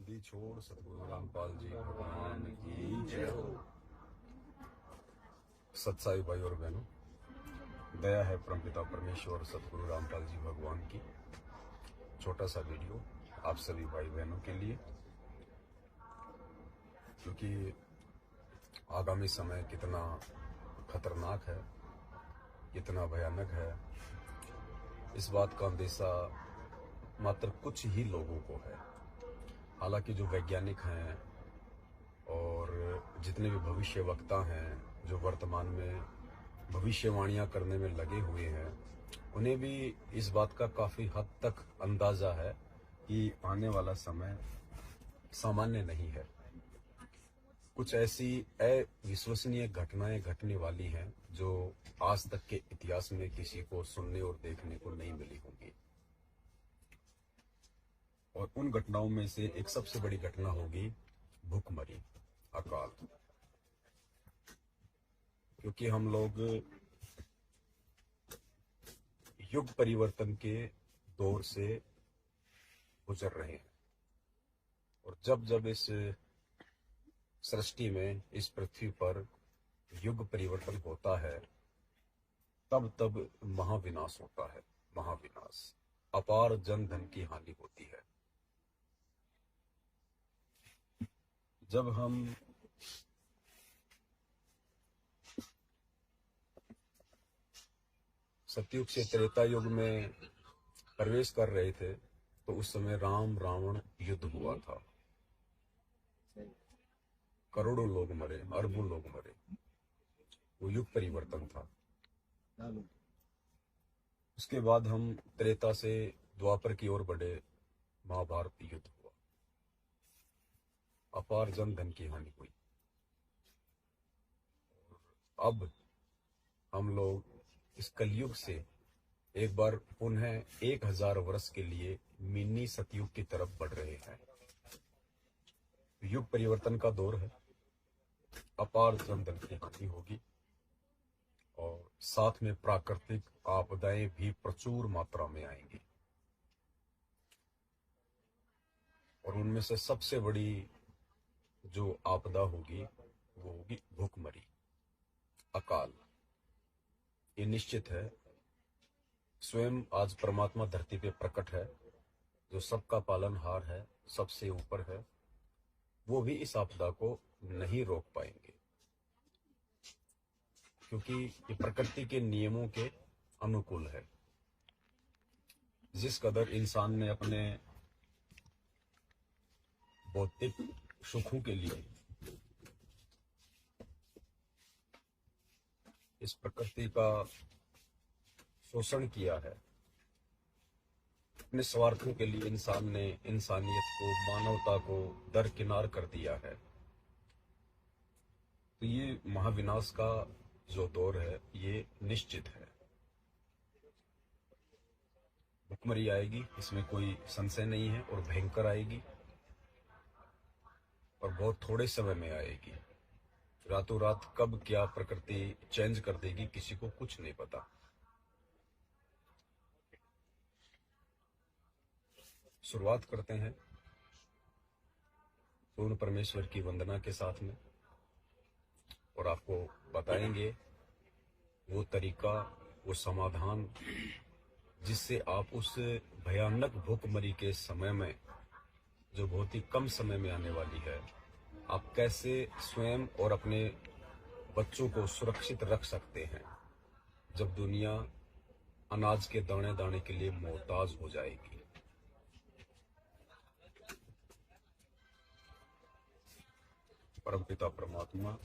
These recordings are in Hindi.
जल्दी छोड़ सतगुरु रामपाल जी भगवान की जय हो। सत्साई भाई और बहनों, दया है परमपिता परमेश्वर सतगुरु रामपाल जी भगवान की। छोटा सा वीडियो आप सभी भाई बहनों के लिए, क्योंकि आगामी समय कितना खतरनाक है, कितना भयानक है, इस बात का अंदेशा मात्र कुछ ही लोगों को है। हालांकि जो वैज्ञानिक हैं और जितने भी भविष्य वक्ता हैं, जो वर्तमान में भविष्यवाणियां करने में लगे हुए हैं, उन्हें भी इस बात का काफी हद तक अंदाजा है कि आने वाला समय सामान्य नहीं है। कुछ ऐसी अविश्वसनीय घटनाएं घटने वाली हैं जो आज तक के इतिहास में किसी को सुनने और देखने को नहीं मिली होंगी। और उन घटनाओं में से एक सबसे बड़ी घटना होगी भूखमरी, अकाल। क्योंकि हम लोग युग परिवर्तन के दौर से गुजर रहे हैं, और जब जब इस सृष्टि में, इस पृथ्वी पर युग परिवर्तन होता है, तब तब महाविनाश होता है। महाविनाश, अपार जन धन की हानि होती है। जब हम सतयुग से त्रेता युग में प्रवेश कर रहे थे, तो उस समय राम रावण युद्ध हुआ था। करोड़ों लोग मरे, अरबों लोग मरे। वो युग परिवर्तन था। उसके बाद हम त्रेता से द्वापर की ओर बढ़े, महाभारत युद्ध हुआ, अपार जन धन की हानि हुई। अब हम लोग इस कलयुग से एक बार पुनः 1000 वर्ष के लिए मिनी सतयुग की तरफ बढ़ रहे हैं। युग परिवर्तन का दौर है, अपार जन धन की हानि होगी, और साथ में प्राकृतिक आपदाएं भी प्रचुर मात्रा में आएंगी। और उनमें से सबसे बड़ी जो आपदा होगी वो होगी भूखमरी, अकाल। ये निश्चित है। स्वयं आज परमात्मा धरती पे प्रकट है, जो सबका पालनहार है, सबसे ऊपर है। वो भी इस आपदा को नहीं रोक पाएंगे, क्योंकि ये प्रकृति के नियमों के अनुकूल है। जिस कदर इंसान ने अपने भौतिक सुखों के लिए इस प्रकृति का शोषण किया है, अपने स्वार्थों के लिए इंसान ने इंसानियत को, मानवता को दरकिनार कर दिया है। तो ये महाविनाश का जो दौर है, ये निश्चित है। भूखमरी आएगी, इसमें कोई संशय नहीं है, और भयंकर आएगी, और बहुत थोड़े समय में आएगी। रातों रात कब क्या प्रकृति चेंज कर देगी, किसी को कुछ नहीं पता। शुरुआत करते हैं पूर्ण परमेश्वर की वंदना के साथ में, और आपको बताएंगे वो तरीका, वो समाधान, जिससे आप उस भयानक भूखमरी के समय में, जो बहुत ही कम समय में आने वाली है, आप कैसे स्वयं और अपने बच्चों को सुरक्षित रख सकते हैं, जब दुनिया अनाज के दाने दाने के लिए मोहताज हो जाएगी। परमपिता परमात्मा,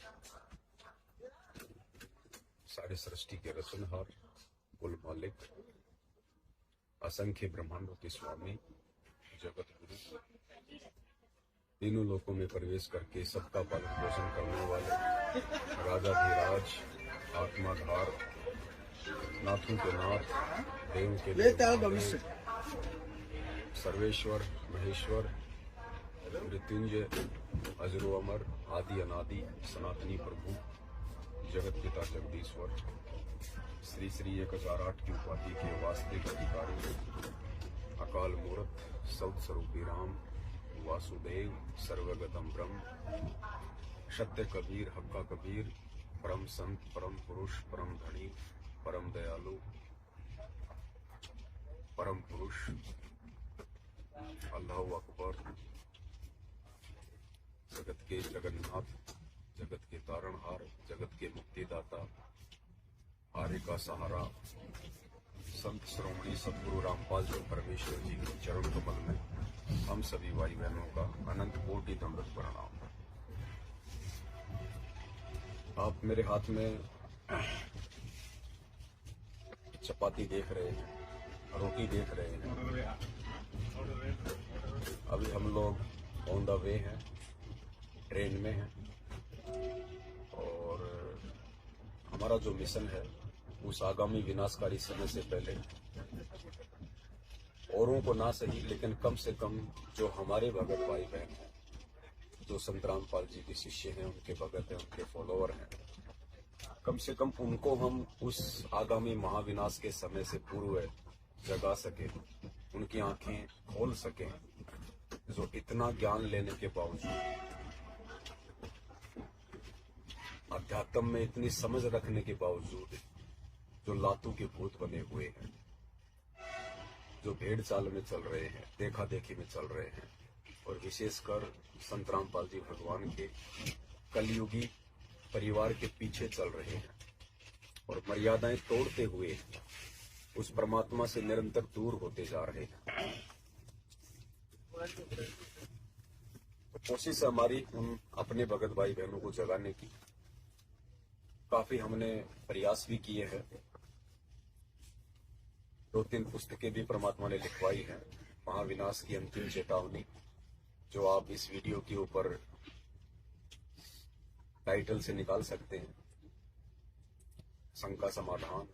सारी सृष्टि के रचनहार, कुल मालिक, असंख्य ब्रह्मांडों के स्वामी, जगत गुरु, तीनों लोकों में प्रवेश करके सबका पालन पोषण करने वाले, राजाधिराज, आत्माधार, नाथों के नाथ, देव के देव, सर्वेश्वर, महेश्वर, मृत्युंजय, अजरो अमर, आदि अनादि, सनातनी प्रभु, जगत पिता जगदीश्वर, श्री श्री 1008 की उपाधि के वास्तविक अधिकारी, अकाल मूर्त, सौद स्वरूपी राम, वासुदेव सर्वगतम ब्रह्म, सत्य कबीर हक्का कबीर, परम संत परम पुरुष परम धनी परम दयालु परम पुरुष अल्लाह अकबर, जगत के जगन्नाथ, जगत के तारणहार, जगत के मुक्तिदाता, आर्य का सहारा, संत श्रोमणी सद्गुरु रामपाल जो परमेश्वर जी के चरण कमल में हम सभी भाई बहनों का अनंत कोटि दंडवत प्रणाम। आप मेरे हाथ में चपाती देख रहे हैं, रोटी देख रहे हैं। अभी हम लोग ऑन द वे हैं, ट्रेन में हैं और हमारा जो मिशन है उस आगामी विनाशकारी समय से पहले औरों को ना सही लेकिन कम से कम जो हमारे भगत भाई बहन हैं, जो संत रामपाल जी के शिष्य हैं, उनके भगत हैं, उनके फॉलोअर हैं, कम से कम उनको हम उस आगामी महाविनाश के समय से पूर्व जगा सके, उनकी आंखें खोल सकें, जो इतना ज्ञान लेने के बावजूद, अध्यात्म में इतनी समझ रखने के बावजूद जो लातू के भूत बने हुए हैं, जो भेड़ चाल में चल रहे हैं, देखा देखी में चल रहे हैं, और विशेषकर संत रामपाल जी भगवान के कलयुगी परिवार के पीछे चल रहे हैं और मर्यादाएं तोड़ते हुए उस परमात्मा से निरंतर दूर होते जा रहे हैं। तो कोशिश हमारी उन अपने भगत भाई बहनों को जगाने की, काफी हमने प्रयास भी किए हैं। 2-3 पुस्तकें भी परमात्मा ने लिखवाई हैं। महाविनाश की अंतिम चेतावनी, जो आप इस वीडियो के ऊपर टाइटल से निकाल सकते हैं, शंका समाधान,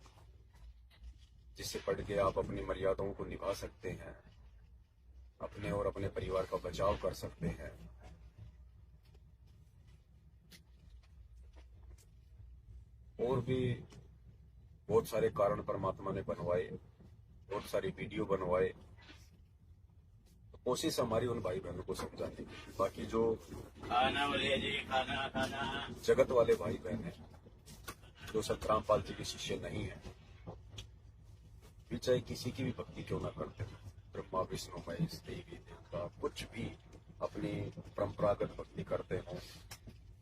जिसे पढ़ के आप अपनी मर्यादाओं को निभा सकते हैं, अपने और अपने परिवार का बचाव कर सकते हैं। और भी बहुत सारे कारण परमात्मा ने बनवाए, बहुत सारी वीडियो बनवाए। तो कोशिश हमारी उन भाई बहनों को समझाने की। बाकी जो खाना जगत वाले भाई बहन हैं, जो संत रामपाल जी के शिष्य नहीं है, भी चाहे किसी की भी भक्ति क्यों ना करते हैं, ब्रह्मा विष्णु महेश देवी देवता कुछ भी अपनी परंपरागत भक्ति करते हों,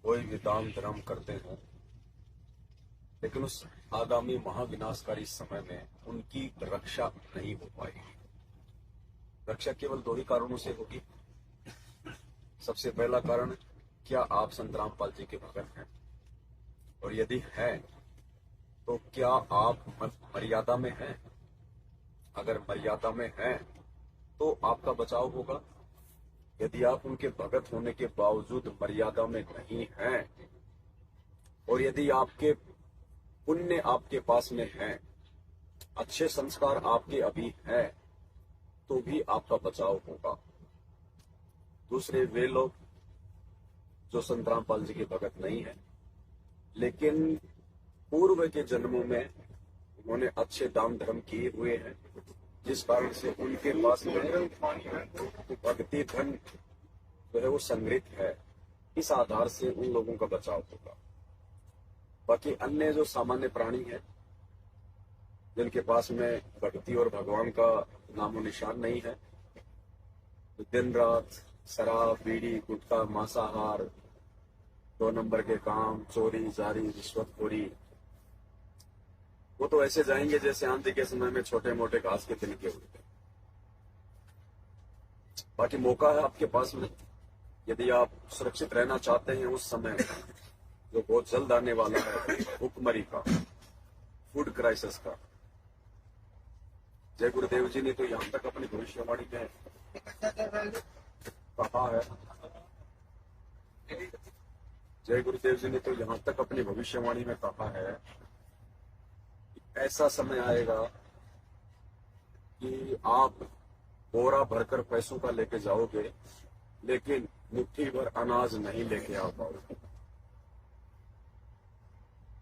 कोई वेदांत धर्म करते हों, लेकिन उस आगामी महाविनाशकारी समय में उनकी रक्षा नहीं हो पाएगी। रक्षा केवल 2 ही कारणों से होगी। सबसे पहला कारण, क्या आप संत रामपाल जी के भगत हैं? और यदि हैं तो क्या आप मर्यादा में हैं? अगर मर्यादा में हैं तो आपका बचाव होगा। यदि आप उनके भगत होने के बावजूद मर्यादा में नहीं हैं, और यदि आपके पुण्य आपके पास में हैं, अच्छे संस्कार आपके अभी हैं, तो भी आपका बचाव होगा। दूसरे वे लोग जो संत रामपाल जी के भगत नहीं है, लेकिन पूर्व के जन्मों में उन्होंने अच्छे दान धर्म किए हुए हैं, जिस कारण से उनके पास में भक्ति धन जो है वो संग्रहित है, इस आधार से उन लोगों का बचाव होगा। बाकी अन्य जो सामान्य प्राणी हैं, जिनके पास में भक्ति और भगवान का नामो निशान नहीं है, तो दिन रात शराब, बीड़ी, गुटखा, मांसाहार, 2 नंबर के काम, चोरी, जारी, रिश्वतखोरी, वो तो ऐसे जाएंगे जैसे आंधी के समय में छोटे मोटे घास के तिनके उड़ते। बाकी मौका है आपके पास में, यदि आप सुरक्षित रहना चाहते हैं उस समय जो बहुत जल्द आने वाला है, भूखमरी का, फूड क्राइसिस का। जय गुरुदेव जी ने तो यहाँ तक अपनी भविष्यवाणी में कहा है, जय गुरुदेव जी ने तो यहाँ तक अपनी भविष्यवाणी में कहा है कि ऐसा समय आएगा कि आप बोरा भरकर पैसों का लेके जाओगे, लेकिन मुट्ठी भर अनाज नहीं लेके आ पाओगे।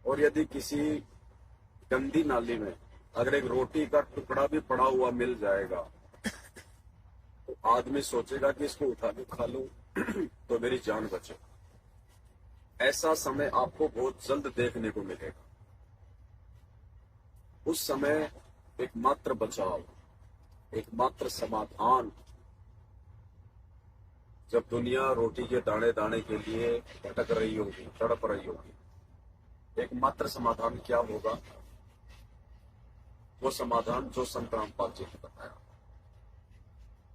और यदि किसी गंदी नाली में अगर एक रोटी का टुकड़ा भी पड़ा हुआ मिल जाएगा, तो आदमी सोचेगा कि इसको उठा के खा लूं तो मेरी जान बचे। ऐसा समय आपको बहुत जल्द देखने को मिलेगा। उस समय एकमात्र बचाव, एकमात्र समाधान, जब दुनिया रोटी के दाने दाने के लिए भटक रही होगी, तड़प रही होगी, एकमात्र समाधान क्या होगा? वो समाधान जो संत रामपाल जी ने बताया।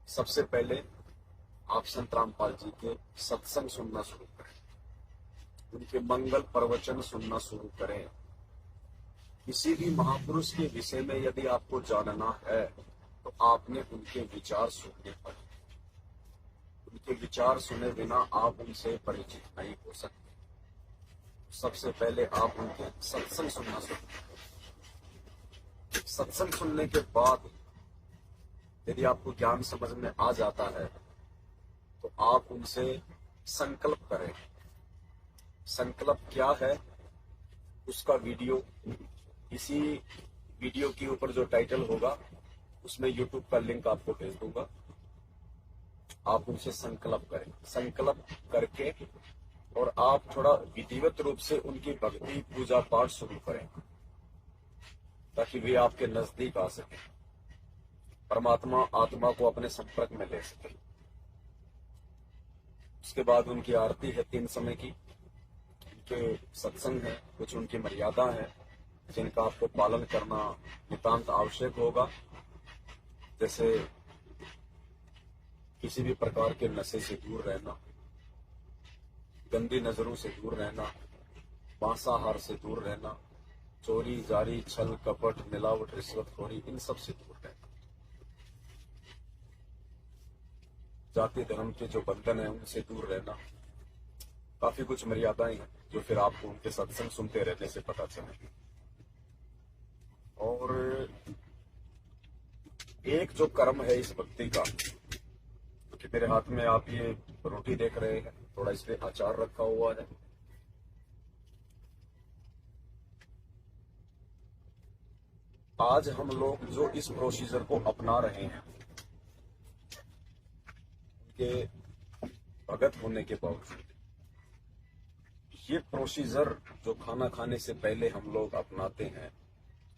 सबसे पहले आप संत रामपाल जी के सत्संग सुनना शुरू करें, उनके मंगल प्रवचन सुनना शुरू करें। किसी भी महापुरुष के विषय में यदि आपको जानना है तो आपने उनके विचार सुनने पड़े। उनके विचार सुने बिना आप उनसे परिचित नहीं हो सकते। सबसे पहले आप उनके सत्संग सुनना शुरू करें। सत्संग सुनने के बाद यदि आपको ज्ञान समझ में आ जाता है तो आप उनसे संकल्प करें। संकल्प क्या है उसका वीडियो, इसी वीडियो के ऊपर जो टाइटल होगा उसमें यूट्यूब का लिंक आपको भेज दूंगा। आप उनसे संकल्प करें। संकल्प करके और आप थोड़ा विधिवत रूप से उनकी भक्ति पूजा पाठ शुरू करें ताकि वे आपके नजदीक आ सके, परमात्मा आत्मा को अपने संपर्क में ले सके। उसके बाद उनकी आरती है 3 समय की, उनके सत्संग है, कुछ उनकी मर्यादा है जिनका आपको पालन करना नितांत आवश्यक होगा। जैसे किसी भी प्रकार के नशे से दूर रहना, गंदी नजरों से दूर रहना, मांसाहार से दूर रहना, चोरी जारी छल कपट मिलावट रिश्वतखोरी इन सब से दूर रहना, जाति धर्म के जो बंधन है उनसे दूर रहना। काफी कुछ मर्यादाएं हैं जो फिर आपको उनके सत्संग सुनते रहने से पता चलेगी। और एक जो कर्म है इस भक्ति का, क्योंकि मेरे हाथ में आप ये रोटी देख रहे हैं, थोड़ा इसमें अचार रखा हुआ है। आज हम लोग जो इस प्रोसीजर को अपना रहे हैं, उनके भगत होने के बावजूद, ये प्रोसीजर जो खाना खाने से पहले हम लोग अपनाते हैं,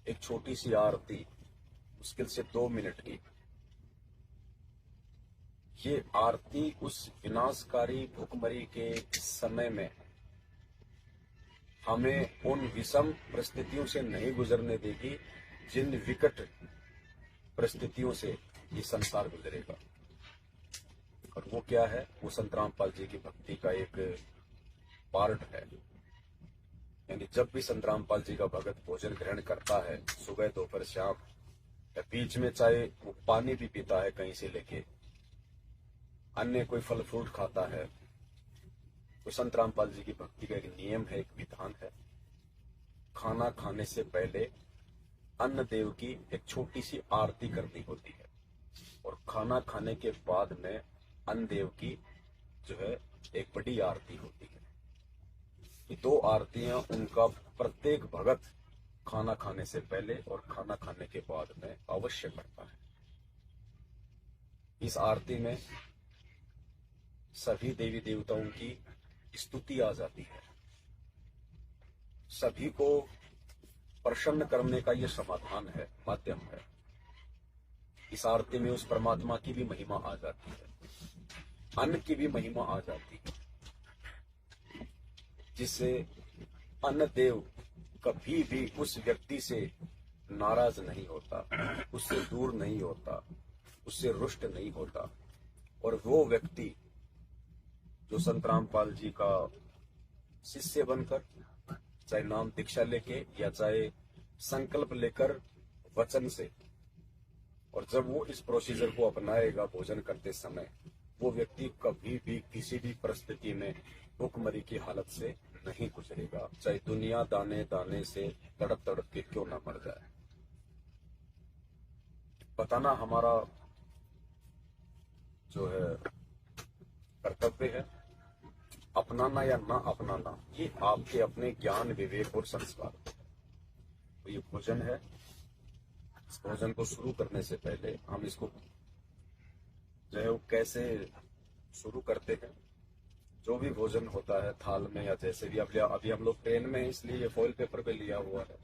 एक छोटी सी आरती, मुश्किल से 2 मिनट की, ये आरती उस विनाशकारी भूखमरी के समय में हमें उन विषम परिस्थितियों से नहीं गुजरने देगी जिन विकट परिस्थितियों से ये संसार गुजरेगा। और वो क्या है? वो संत रामपाल जी की भक्ति का एक पार्ट है। यानी जब भी संत रामपाल जी का भगत भोजन ग्रहण करता है, सुबह दोपहर शाम, या बीच में चाहे वो पानी भी पीता है कहीं से लेके, अन्य कोई फल फ्रूट खाता है, तो संत रामपाल जी की भक्ति का एक नियम है, एक विधान है। खाना खाने से पहले अन्न देव की एक छोटी सी आरती करनी होती है, और खाना खाने के बाद में अन्न देव की जो है एक बड़ी आरती होती है। ये 2 आरतियां उनका प्रत्येक भगत खाना खाने से पहले और खाना खाने के बाद में अवश्य करता है। इस आरती में सभी देवी देवताओं की स्तुति आ जाती है। सभी को प्रसन्न करने का यह समाधान है, माध्यम है। इस आरती में उस परमात्मा की भी महिमा आ जाती है, अन्न की भी महिमा आ जाती है, जिससे अन्न देव कभी भी उस व्यक्ति से नाराज नहीं होता, उससे दूर नहीं होता, उससे रुष्ट नहीं होता। और वो व्यक्ति जो संत रामपाल जी का शिष्य बनकर, चाहे नाम दीक्षा लेके या चाहे संकल्प लेकर वचन से, और जब वो इस प्रोसीजर को अपनाएगा भोजन करते समय, वो व्यक्ति कभी भी किसी भी परिस्थिति में भूखमरी की हालत से नहीं गुजरेगा, चाहे दुनिया दाने दाने से तड़प तड़प के क्यों ना मर जाए। बताना हमारा जो है कर्तव्य है। अपनाना या ना अपनाना ये आपके अपने ज्ञान विवेक और संस्कार। तो ये भोजन है, इस भोजन को शुरू करने से पहले हम इसको जो है वो कैसे शुरू करते हैं। जो भी भोजन होता है थाल में या जैसे भी, अभी हम लोग ट्रेन में हैं इसलिए ये फॉइल पेपर पे लिया हुआ है।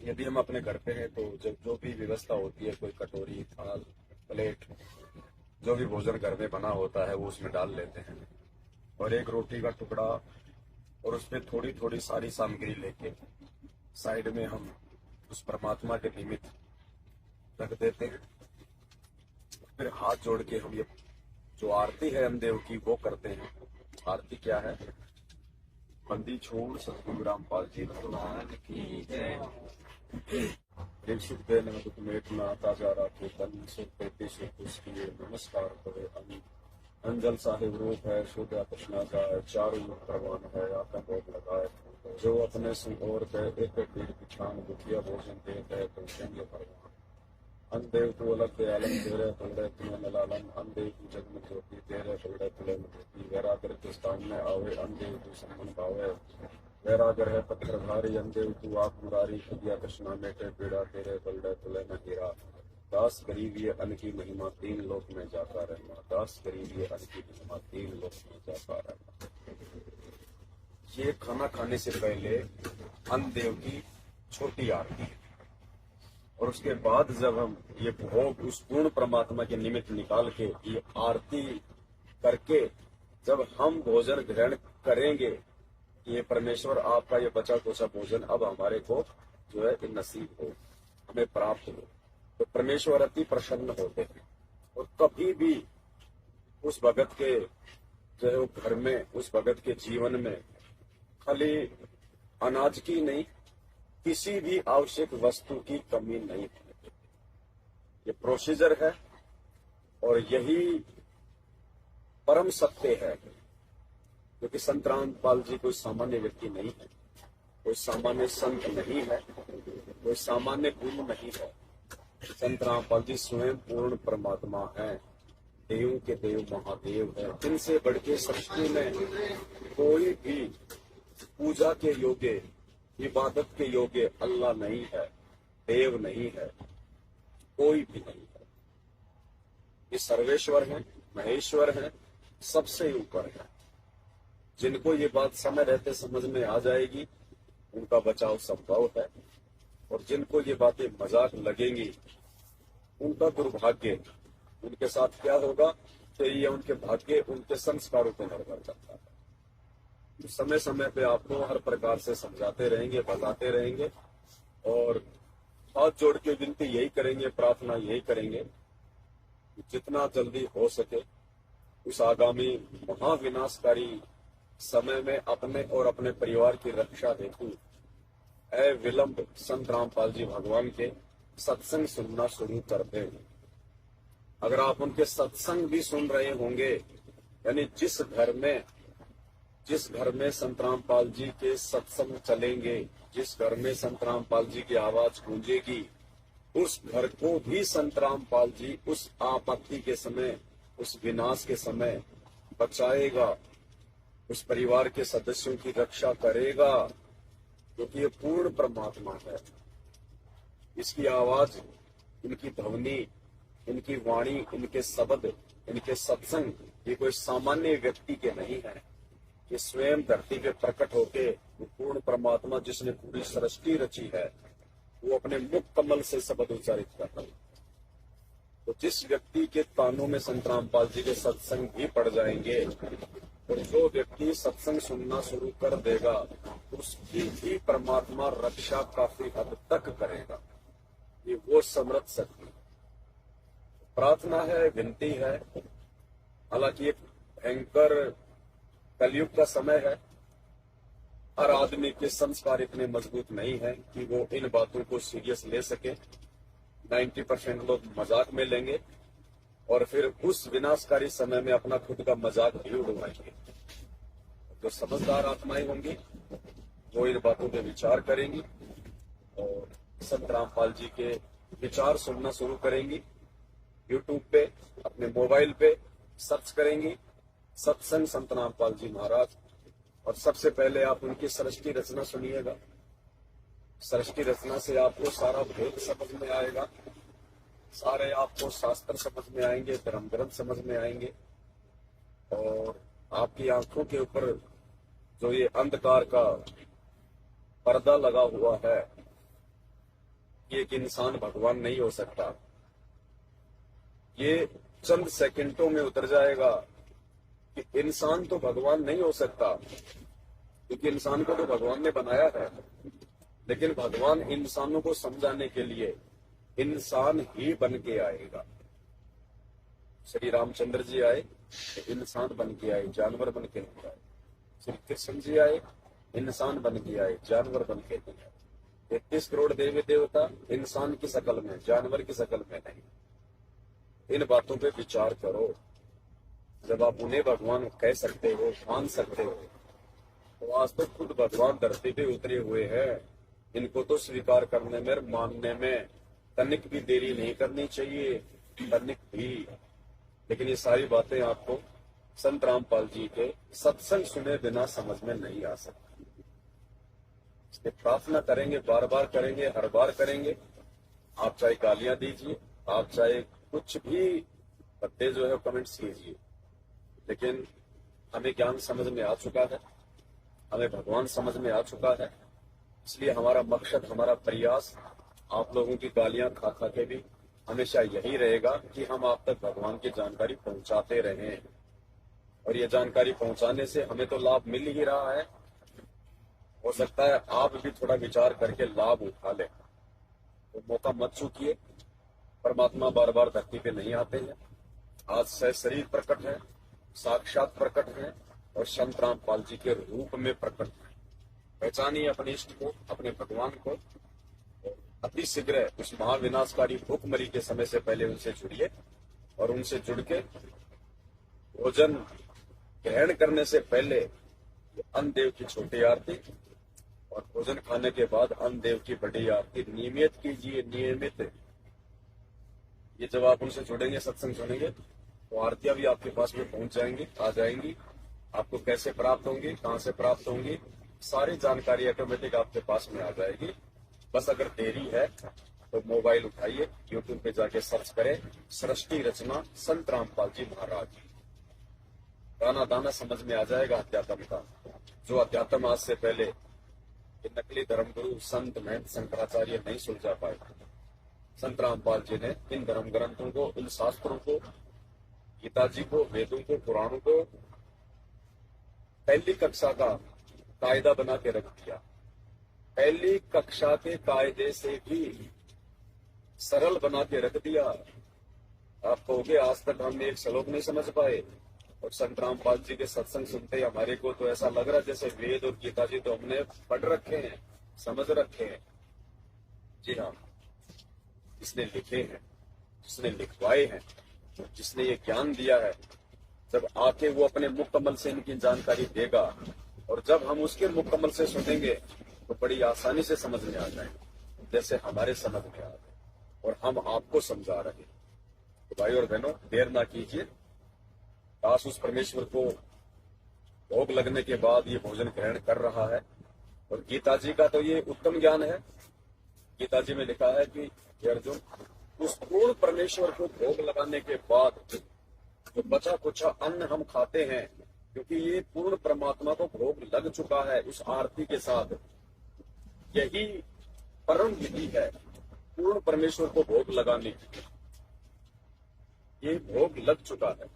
यदि हम अपने घर पे हैं तो जो भी व्यवस्था होती है, कोई कटोरी, थाल, प्लेट, जो भी भोजन घर में बना होता है वो उसमें डाल लेते हैं, और एक रोटी का टुकड़ा और उसमें थोड़ी थोड़ी सारी सामग्री लेके साइड में हम उस परमात्मा के निमित्त रख देते हैं। फिर हाथ जोड़ के हम ये जो आरती है अनदेव की वो करते हैं। आरती क्या है? बंदी छोड़ सतगुरु रामपाल जी भगवान की जय। सुख देना दुख मेटना ताजा राखे तन सुख पेटे सुख उसकी नमस्कार करे अंजल साहिब रूप है शुद्ध कृष्णा जाए चारों युग प्रवान है आका भोग लगाए जो अपने सुख और गए एक पीर पिछान दुखिया भोजन दे गए तो संगे भगवान अंदेव तू अलग दे आलम तेरे तुले तुम्हें नलालम अंदेव तू जग में ज्योति तेरे तुले तुले में ज्योति वैरागर के स्थान में आवे अंदेव तू सम्मन पावे वैरागर है पत्थरधारी अंदेव तू आप मुरारी खुदिया कृष्णा मेटे पीड़ा तेरे तुले तुले में हीरा दास गरीब ये अन्न की महिमा तीन लोक में जाता रहना दास गरीब ये अन्न की महिमा तीन लोक में जाता रहना। ये खाना खाने से पहले अन्नदेव की छोटी आरती है, और उसके बाद जब हम ये भोग उस पूर्ण परमात्मा के निमित्त निकाल के ये आरती करके जब हम भोजन ग्रहण करेंगे, ये परमेश्वर आपका ये बचा कुचा भोजन अब हमारे को जो है नसीब हो, हमें प्राप्त हो, तो परमेश्वर अति प्रसन्न होते हैं। और कभी भी उस भगत के जो है घर में, उस भगत के जीवन में खाली अनाज की नहीं, किसी भी आवश्यक वस्तु की कमी नहीं है। ये प्रोसीजर है और यही परम सत्य है, क्योंकि संत रामपाल जी कोई सामान्य व्यक्ति नहीं है, कोई सामान्य संत नहीं है, कोई सामान्य गुरु नहीं है। संत रामपाल जी स्वयं पूर्ण परमात्मा है, देवों के देव महादेव है। इनसे बढ़ के सृष्टि में कोई भी पूजा के योग्य, इबादत के योग्य अल्लाह नहीं है, देव नहीं है, कोई भी नहीं है। ये सर्वेश्वर है, महेश्वर है, सबसे ऊपर है। जिनको ये बात समय रहते समझ में आ जाएगी उनका बचाव संभव है, और जिनको ये बातें मजाक लगेंगी उनका दुर्भाग्य। उनके साथ क्या होगा तो ये उनके भाग्य, उनके संस्कारों पर निर्भर करता है। समय समय पे आपको हर प्रकार से समझाते रहेंगे, बताते रहेंगे, और हाथ जोड़ के विनती यही करेंगे, प्रार्थना यही करेंगे कि जितना जल्दी हो सके उस आगामी महाविनाशकारी समय में अपने और अपने परिवार की रक्षा हेतु विलंब संत रामपाल जी भगवान के सत्संग सुनना शुरू कर दें। अगर आप उनके सत्संग भी सुन रहे होंगे, यानी जिस घर में संत रामपाल जी के सत्संग चलेंगे, जिस घर में संत रामपाल जी की आवाज गूंजेगी, उस घर को भी संत रामपाल जी उस आपत्ति के समय, उस विनाश के समय बचाएगा, उस परिवार के सदस्यों की रक्षा करेगा, क्योंकि ये पूर्ण परमात्मा है। इसकी आवाज, इनकी ध्वनि, इनकी वाणी, इनके शब्द, इनके सत्संग ये कोई सामान्य व्यक्ति के नहीं है। ये स्वयं धरती पे प्रकट होके वो पूर्ण परमात्मा जिसने पूरी सृष्टि रची है वो अपने मुख कमल से शब्द उच्चारित करता है। तो जिस व्यक्ति के कानों में संत रामपाल जी के सत्संग भी पड़ जाएंगे, और जो व्यक्ति सत्संग सुनना शुरू कर देगा उसकी भी परमात्मा रक्षा काफी हद तक करेगा। ये वो समर्थ शक्ति प्रार्थना है, विनती है। हालांकि एक भयंकर कलयुग का समय है, हर आदमी के संस्कार इतने मजबूत नहीं है कि वो इन बातों को सीरियस ले सके। 90% लोग मजाक में लेंगे और फिर उस विनाशकारी समय में अपना खुद का मजाक भी उड़वाएंगे। जो समझदार आत्माएं होंगी वो इन बातों पे विचार करेंगी और संत रामपाल जी के विचार सुनना शुरू करेंगी। यूट्यूब पे, अपने मोबाइल पे सर्च करेंगी सत्संग संत रामपाल जी महाराज, और सबसे पहले आप उनकी सृष्टि रचना सुनिएगा। सृष्टि रचना से आपको सारा भेद समझ में आएगा। सारे आपको शास्त्र समझ में आएंगे, धर्म ग्रंथ समझ में आएंगे, और आपकी आंखों के ऊपर जो ये अंधकार का पर्दा लगा हुआ है, ये एक इंसान भगवान नहीं हो सकता, ये चंद सेकंडों में उतर जाएगा कि इंसान तो भगवान नहीं हो सकता, क्योंकि इंसान को तो भगवान ने बनाया है। लेकिन भगवान इंसानों को समझाने के लिए इंसान ही बन के आएगा। श्री रामचंद्र जी आए तो इंसान बन के आए, जानवर बन के नहीं आए। श्री कृष्ण जी आए, इंसान बन के आए, जानवर बन के नहीं आए। 33 करोड़ देवी देवता इंसान की शक्ल में, जानवर की शक्ल में नहीं। इन बातों पे विचार करो। जब आप उन्हें भगवान कह सकते हो, मान सकते हो, तो आज तो खुद भगवान धरती पे उतरे हुए हैं। इनको तो स्वीकार करने में, मानने में तनिक भी देरी नहीं करनी चाहिए, तनिक भी। लेकिन ये सारी बातें आपको संत रामपाल जी के सत्संग सुने बिना समझ में नहीं आ सकती। इसलिए प्रार्थना करेंगे, बार बार करेंगे, हर बार करेंगे। आप चाहे गालियां दीजिए, आप चाहे कुछ भी बत्ते जो है कमेंट्स कीजिए, लेकिन हमें ज्ञान समझ में आ चुका है, हमें भगवान समझ में आ चुका है। इसलिए हमारा मकसद, हमारा प्रयास आप लोगों की गालियां खा खा के भी हमेशा यही रहेगा कि हम आप तक भगवान की जानकारी पहुंचाते रहें। और ये जानकारी पहुंचाने से हमें तो लाभ मिल ही रहा है, हो सकता है आप भी थोड़ा विचार करके लाभ उठा लें। तो मौका मत चूकिए। परमात्मा बार बार धरती पे नहीं आते हैं। आज से शरीर प्रकट है, साक्षात प्रकट है, और संत रामपाल जी के रूप में प्रकट है। पहचानिए अपने इष्ट को, अपने भगवान को। अति शीघ्र उस महाविनाशकारी भूखमरी के समय से पहले उनसे जुड़िए, और उनसे जुड़ के भोजन ग्रहण करने से पहले अन्न देव की छोटी आरती, और भोजन खाने के बाद अन्न देव की बड़ी आरती नियमित कीजिए, नियमित। ये जब आप उनसे जुड़ेंगे, सत्संग सुनेंगे, तो आरतियां भी आपके पास में पहुंच जाएंगी, आ जाएंगी। आपको कैसे प्राप्त होंगी, कहां से प्राप्त होंगी, सारी जानकारी ऑटोमेटिक आपके पास में आ जाएगी। बस अगर देरी है तो मोबाइल उठाइए, यूट्यूब पे जाके सर्च करें सृष्टि रचना संत रामपाल जी महाराज। दाना दाना समझ में आ जाएगा अध्यात्म का, जो अध्यात्म आज से पहले ये नकली धर्मगुरु संत महंत शंकराचार्य नहीं सुलझा पाए। संत रामपाल जी ने इन धर्म ग्रंथों को, इन शास्त्रों को, गीता जी को, वेदों को, पुराणों को पहली कक्षा का कायदा बना के रख दिया। पहली कक्षा के कायदे से भी सरल बना के रख दिया। आप कहोगे आज तक हमने एक श्लोक नहीं समझ पाए, और संत रामपाल जी के सत्संग सुनते हमारे को तो ऐसा लग रहा है जैसे वेद और गीता जी तो हमने पढ़ रखे हैं, समझ रखे हैं। जी हाँ, जिसने लिखे हैं, जिसने लिखवाए हैं, जिसने ये ज्ञान दिया है, जब आके वो अपने मुख कमल से इनकी जानकारी देगा, और जब हम उसके मुख कमल से सुनेंगे तो बड़ी आसानी से समझ में आ जाएंगे, जैसे हमारे समझ में आ रहे और हम आपको समझा रहे। तो भाई और बहनों, देर ना कीजिए। दास उस परमेश्वर को भोग लगने के बाद ये भोजन ग्रहण कर रहा है। और गीता जी का तो ये उत्तम ज्ञान है। गीता जी में लिखा है कि अर्जुन, उस पूर्ण परमेश्वर को भोग लगाने के बाद जो बचा कुचा अन्न हम खाते हैं, क्योंकि ये पूर्ण परमात्मा को भोग लग चुका है उस आरती के साथ। यही परम विधि है पूर्ण परमेश्वर को भोग लगाने की। ये भोग लग चुका है,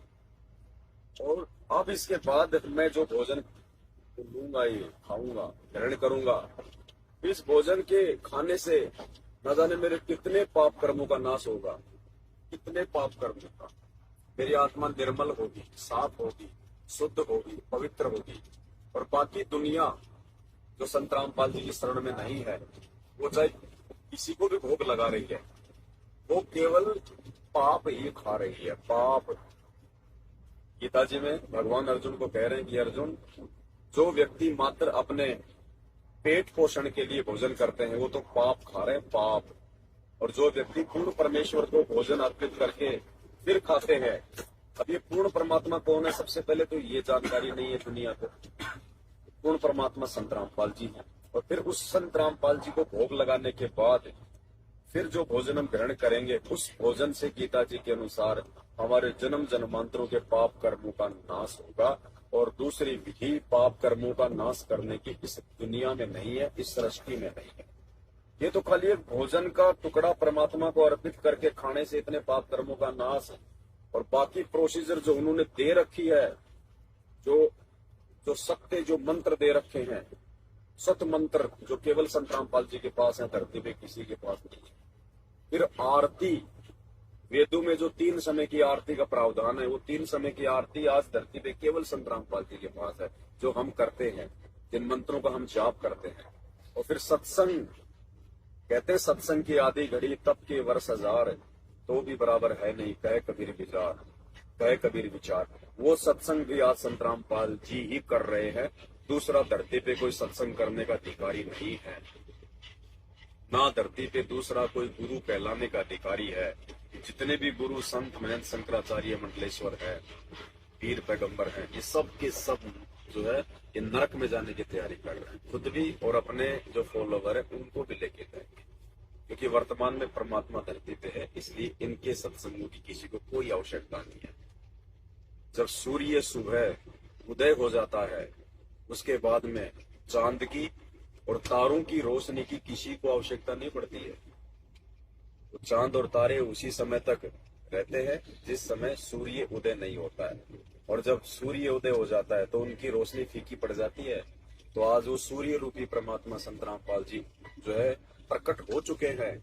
और अब इसके बाद मैं जो भोजन लूंगा, ये खाऊंगा, ग्रहण करूंगा, इस भोजन के खाने से न जाने मेरे कितने पाप कर्मों का नाश होगा, कितने पाप कर्मों का। मेरी आत्मा निर्मल होगी, साफ होगी, शुद्ध होगी, पवित्र होगी। और बाकी दुनिया जो संत रामपाल जी की शरण में नहीं है, वो चाहे किसी को भी भोग लगा रही है, वो केवल पाप ही खा रही है, पाप। गीता जी में भगवान अर्जुन को कह रहे हैं कि अर्जुन, जो व्यक्ति मात्र अपने पेट पोषण के लिए भोजन करते हैं वो तो पाप खा रहे हैं, पाप। और जो व्यक्ति पूर्ण परमेश्वर को भोजन अर्पित करके फिर खाते हैं, अब ये पूर्ण परमात्मा कौन है? सबसे पहले तो ये जानकारी नहीं है दुनिया को। पूर्ण परमात्मा संत रामपाल जी है। और फिर उस संत रामपाल जी को भोग लगाने के बाद फिर जो भोजन हम ग्रहण करेंगे उस भोजन से गीता जी के अनुसार हमारे जन्म जन्मांतरों के पाप कर्मों का नाश होगा। और दूसरी विधि पाप कर्मों का नाश करने की इस दुनिया में नहीं है, इस सृष्टि में नहीं है। ये तो खाली एक भोजन का टुकड़ा परमात्मा को अर्पित करके खाने से इतने पाप कर्मों का नाश है। और बाकी प्रोसीजर जो उन्होंने दे रखी है, जो सत्य जो मंत्र दे रखे हैं, सत मंत्र जो केवल संत रामपाल जी के पास है, धरती पे किसी के पास नहीं है। फिर आरती, वेदों में जो 3 समय की आरती का प्रावधान है, वो 3 समय की आरती आज धरती पे केवल संत रामपाल जी के पास है, जो हम करते हैं, जिन मंत्रों का हम जाप करते हैं। और फिर सत्संग, कहते हैं सत्संग की आधी घड़ी तप के वर्ष 1000, तो भी बराबर है नहीं कहे कबीर विचार, कहे कबीर विचार। वो सत्संग भी आज संत रामपाल जी ही कर रहे हैं। दूसरा धरती पे कोई सत्संग करने का अधिकारी नहीं है, ना धरती पे दूसरा कोई गुरु कहलाने का अधिकारी है। जितने भी गुरु संत महंत शंकराचार्य मंडलेश्वर है, पीर पैगंबर हैं, ये सब के सब जो है ये नरक में जाने की तैयारी कर रहे हैं, खुद भी और अपने जो फॉलोवर है उनको भी लेके जाएंगे। क्योंकि वर्तमान में परमात्मा धरती पे है, इसलिए इनके सत्संगों की किसी को कोई आवश्यकता नहीं है। जब सूर्य सुबह उदय हो जाता है, उसके बाद में चांद की और तारों की रोशनी की किसी को आवश्यकता नहीं पड़ती है। तो चांद और तारे उसी समय तक रहते हैं जिस समय सूर्य उदय नहीं होता है। और जब सूर्य उदय हो जाता है तो उनकी रोशनी फीकी पड़ जाती है। तो आज वो सूर्य रूपी परमात्मा संत रामपाल जी जो है प्रकट हो चुके हैं।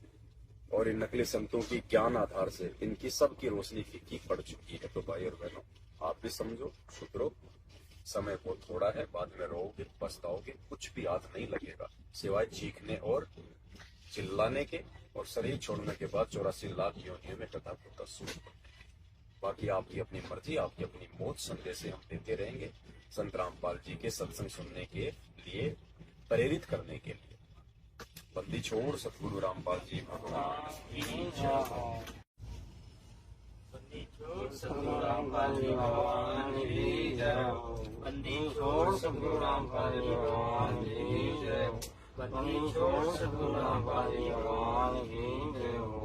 और इन नकली संतों की ज्ञान आधार से इनकी सबकी रोशनी फीकी पड़ चुकी है। तो भाई और बहनों, आप भी समझो, सुधरो, समय बहुत थोड़ा है, बाद में रोओगे, पछताओगे, कुछ भी हाथ नहीं लगेगा सिवाय चीखने और चिल्लाने के, और शरीर छोड़ने के बाद 84 लाख योनियों में कथा होता सुन। बाकी आपकी अपनी मर्जी, आपकी अपनी मौत, संदेश हम देते रहेंगे संत रामपाल जी के सत्संग सुनने के लिए, प्रेरित करने के लिए। बंदी छोड़ सतगुरु रामपाल जी महाराज की जय। बंदी छोड़ सतगुरु रामपाल जी भगवान की जय। बंदी छोड़ सतगुरु रामपाल जी भगवान की जय। बंदी छोड़ सतगुरु रामपाल जी भगवान की जय।